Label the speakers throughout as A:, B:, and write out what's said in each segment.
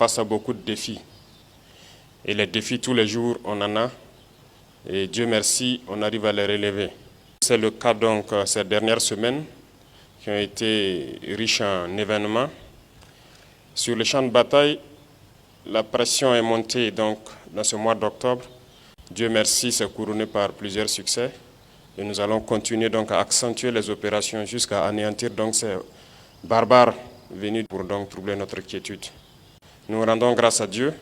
A: face à beaucoup de défis. Et les défis, tous les jours, on en a. Et Dieu merci, on arrive à les relever. C'est le cas donc ces dernières semaines qui ont été riches en événements. Sur le champ de bataille, la pression est montée donc dans ce mois d'octobre. Dieu merci, c'est couronné par plusieurs succès. Et nous allons continuer donc à accentuer les opérations jusqu'à anéantir donc ces barbares venus pour donc troubler notre quiétude. Nous rendons grâce à Dieu.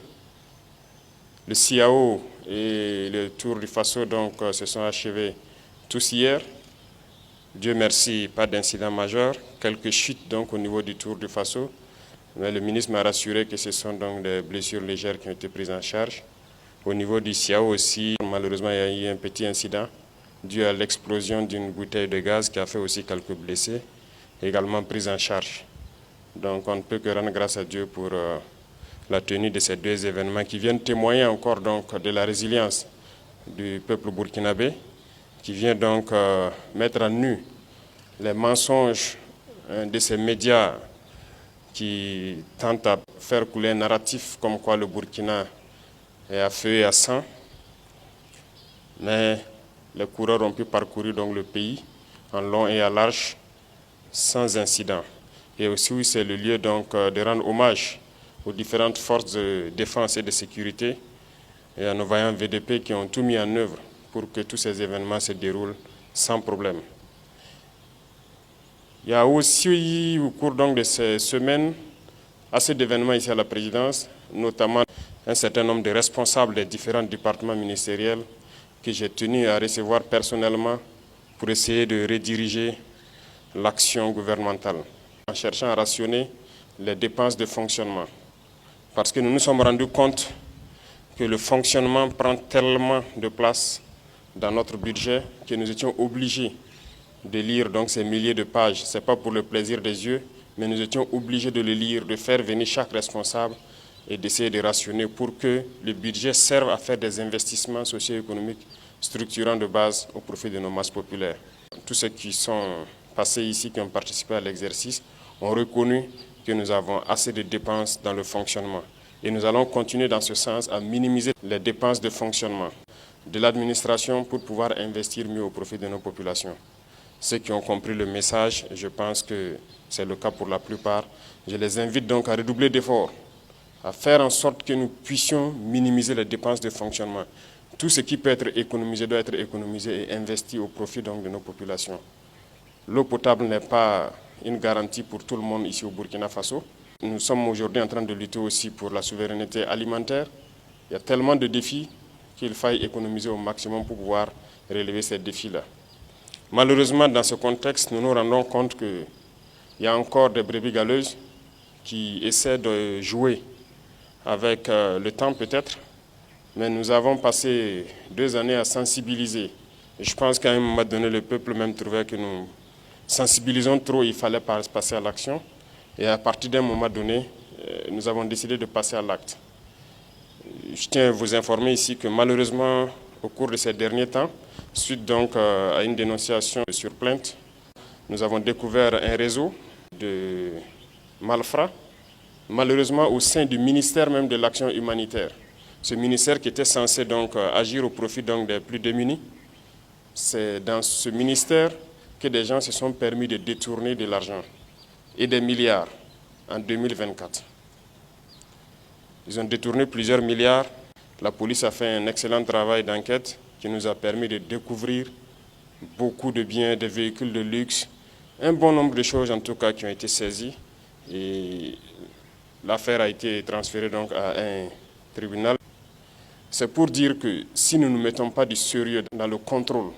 A: Le CIAO et le Tour du Faso donc se sont achevés tous hier. Dieu merci, pas d'incident majeur. Quelques chutes donc au niveau du Tour du Faso. Mais le ministre m'a rassuré que ce sont donc des blessures légères qui ont été prises en charge. Au niveau du CIAO aussi, malheureusement, il y a eu un petit incident dû à l'explosion d'une bouteille de gaz qui a fait aussi quelques blessés, également pris en charge. Donc on ne peut que rendre grâce à Dieu pour la tenue de ces deux événements qui viennent témoigner encore donc de la résilience du peuple burkinabé, qui vient donc mettre à nu les mensonges de ces médias qui tentent à faire couler un narratif comme quoi le Burkina est à feu et à sang. Mais les coureurs ont pu parcourir donc le pays en long et à large sans incident. Et aussi c'est le lieu donc de rendre hommage aux différentes forces de défense et de sécurité et à nos vaillants VDP qui ont tout mis en œuvre pour que tous ces événements se déroulent sans problème. Il y a aussi au cours donc de ces semaines assez d'événements ici à la présidence, notamment un certain nombre de responsables des différents départements ministériels que j'ai tenu à recevoir personnellement pour essayer de rediriger l'action gouvernementale en cherchant à rationner les dépenses de fonctionnement. Parce que nous nous sommes rendus compte que le fonctionnement prend tellement de place dans notre budget que nous étions obligés de lire donc ces milliers de pages. Ce n'est pas pour le plaisir des yeux, mais nous étions obligés de le lire, de faire venir chaque responsable et d'essayer de rationner pour que le budget serve à faire des investissements socio-économiques structurants de base au profit de nos masses populaires. Tous ceux qui sont passés ici, qui ont participé à l'exercice, ont reconnu que nous avons assez de dépenses dans le fonctionnement. Et nous allons continuer dans ce sens à minimiser les dépenses de fonctionnement de l'administration pour pouvoir investir mieux au profit de nos populations. Ceux qui ont compris le message, je pense que c'est le cas pour la plupart. Je les invite donc à redoubler d'efforts, à faire en sorte que nous puissions minimiser les dépenses de fonctionnement. Tout ce qui peut être économisé doit être économisé et investi au profit donc de nos populations. L'eau potable n'est pas une garantie pour tout le monde ici au Burkina Faso. Nous sommes aujourd'hui en train de lutter aussi pour la souveraineté alimentaire. Il y a tellement de défis qu'il faille économiser au maximum pour pouvoir relever ces défis-là. Malheureusement, dans ce contexte, nous nous rendons compte qu'il y a encore des brebis galeuses qui essaient de jouer avec le temps peut-être, mais nous avons passé 2 années à sensibiliser. Et je pense qu'à un moment donné, le peuple même trouvait que nous sensibilisons trop, il fallait passer à l'action. Et à partir d'un moment donné, nous avons décidé de passer à l'acte. Je tiens à vous informer ici que malheureusement, au cours de ces derniers temps, suite donc à une dénonciation sur plainte, nous avons découvert un réseau de malfrats, malheureusement au sein du ministère même de l'action humanitaire. Ce ministère qui était censé donc agir au profit donc des plus démunis, c'est dans ce ministère que des gens se sont permis de détourner de l'argent et des milliards en 2024. Ils ont détourné plusieurs milliards. La police a fait un excellent travail d'enquête qui nous a permis de découvrir beaucoup de biens, des véhicules de luxe, un bon nombre de choses en tout cas qui ont été saisies. Et l'affaire a été transférée donc à un tribunal. C'est pour dire que si nous ne mettons pas du sérieux dans le contrôle,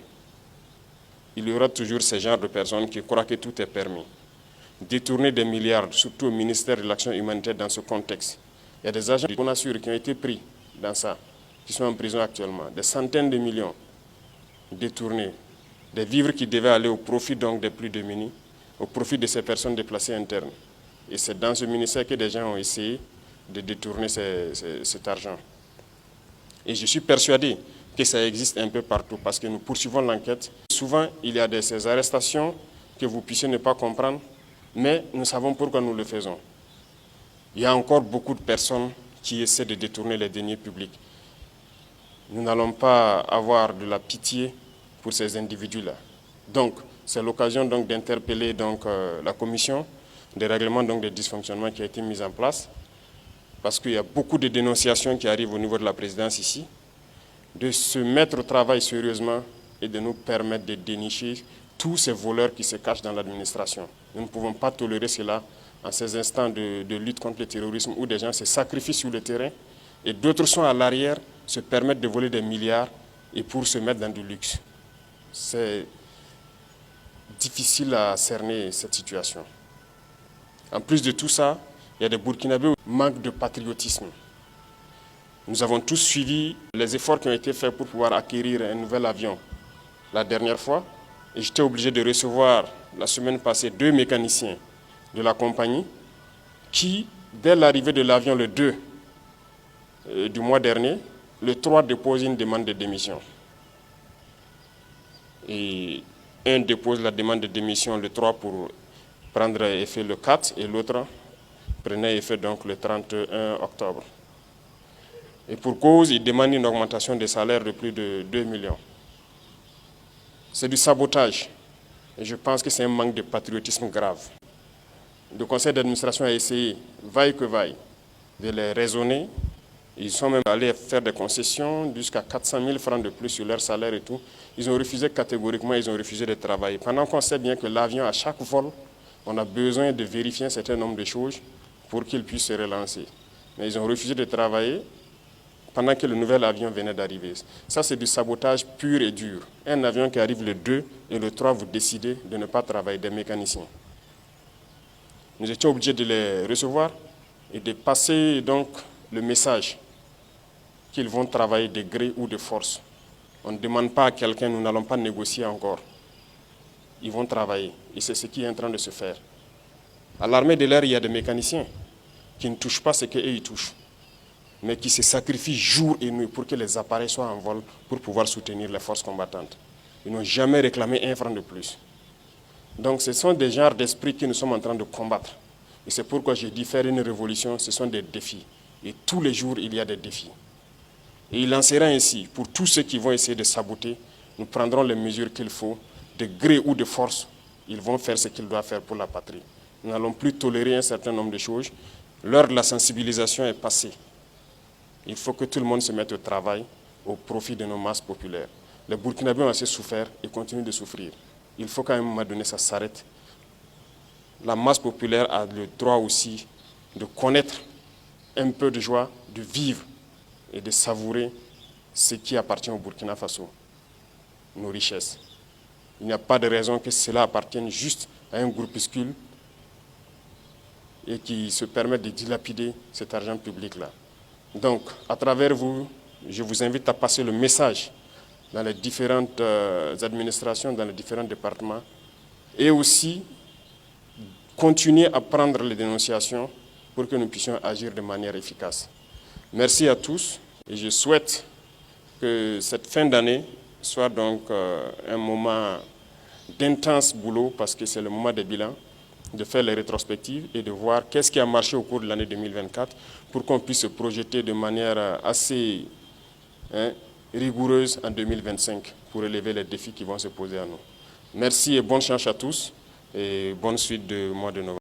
A: il y aura toujours ce genre de personnes qui croient que tout est permis. Détourner des milliards, surtout au ministère de l'Action humanitaire dans ce contexte. Il y a des agents qu'on assure qui ont été pris dans ça, qui sont en prison actuellement. Des centaines de millions détournés. Des vivres qui devaient aller au profit donc des plus démunis, au profit de ces personnes déplacées internes. Et c'est dans ce ministère que des gens ont essayé de détourner cet argent. Et je suis persuadé que ça existe un peu partout parce que nous poursuivons l'enquête. Souvent, il y a ces arrestations que vous puissiez ne pas comprendre, mais nous savons pourquoi nous le faisons. Il y a encore beaucoup de personnes qui essaient de détourner les deniers publics. Nous n'allons pas avoir de la pitié pour ces individus-là. Donc, c'est l'occasion d'interpeller la commission des règlements des dysfonctionnements qui a été mise en place, parce qu'il y a beaucoup de dénonciations qui arrivent au niveau de la présidence ici, de se mettre au travail sérieusement et de nous permettre de dénicher tous ces voleurs qui se cachent dans l'administration. Nous ne pouvons pas tolérer cela en ces instants de lutte contre le terrorisme où des gens se sacrifient sur le terrain et d'autres sont à l'arrière, se permettent de voler des milliards et pour se mettre dans du luxe. C'est difficile à cerner cette situation. En plus de tout ça, il y a des Burkinabés qui manquent de patriotisme. Nous avons tous suivi les efforts qui ont été faits pour pouvoir acquérir un nouvel avion la dernière fois. Et j'étais obligé de recevoir la semaine passée 2 mécaniciens de la compagnie qui, dès l'arrivée de l'avion le 2 du mois dernier, le 3 déposent une demande de démission. Et un dépose la demande de démission le 3 pour prendre effet le 4 et l'autre prenait effet donc le 31 octobre. Et pour cause, il demande une augmentation des salaires de plus de 2 millions. C'est du sabotage. Et je pense que c'est un manque de patriotisme grave. Le conseil d'administration a essayé, vaille que vaille, de les raisonner. Ils sont même allés faire des concessions jusqu'à 400 000 francs de plus sur leur salaire et tout. Ils ont refusé catégoriquement, ils ont refusé de travailler. Pendant qu'on sait bien que l'avion, à chaque vol, on a besoin de vérifier un certain nombre de choses pour qu'il puisse se relancer. Mais ils ont refusé de travailler pendant que le nouvel avion venait d'arriver. Ça, c'est du sabotage pur et dur. Un avion qui arrive le 2 et le 3, vous décidez de ne pas travailler, des mécaniciens. Nous étions obligés de les recevoir et de passer donc le message qu'ils vont travailler de gré ou de force. On ne demande pas à quelqu'un, nous n'allons pas négocier encore. Ils vont travailler et c'est ce qui est en train de se faire. À l'armée de l'air, il y a des mécaniciens qui ne touchent pas ce qu'eux ils touchent, mais qui se sacrifient jour et nuit pour que les appareils soient en vol pour pouvoir soutenir les forces combattantes. Ils n'ont jamais réclamé un franc de plus. Donc ce sont des genres d'esprits que nous sommes en train de combattre. Et c'est pourquoi j'ai dit faire une révolution, ce sont des défis. Et tous les jours, il y a des défis. Et il en sera ainsi. Pour tous ceux qui vont essayer de saboter, nous prendrons les mesures qu'il faut, de gré ou de force. Ils vont faire ce qu'ils doivent faire pour la patrie. Nous n'allons plus tolérer un certain nombre de choses. L'heure de la sensibilisation est passée. Il faut que tout le monde se mette au travail au profit de nos masses populaires. Les Burkinabés ont assez souffert et continuent de souffrir. Il faut qu'à un moment donné, ça s'arrête. La masse populaire a le droit aussi de connaître un peu de joie, de vivre et de savourer ce qui appartient au Burkina Faso, nos richesses. Il n'y a pas de raison que cela appartienne juste à un groupuscule et qui se permette de dilapider cet argent public-là. Donc, à travers vous, je vous invite à passer le message dans les différentes administrations, dans les différents départements, et aussi continuer à prendre les dénonciations pour que nous puissions agir de manière efficace. Merci à tous et je souhaite que cette fin d'année soit donc un moment d'intense boulot parce que c'est le moment des bilans, de faire les rétrospectives et de voir qu'est-ce qui a marché au cours de l'année 2024 pour qu'on puisse se projeter de manière assez rigoureuse en 2025 pour relever les défis qui vont se poser à nous. Merci et bonne chance à tous et bonne suite du mois de novembre.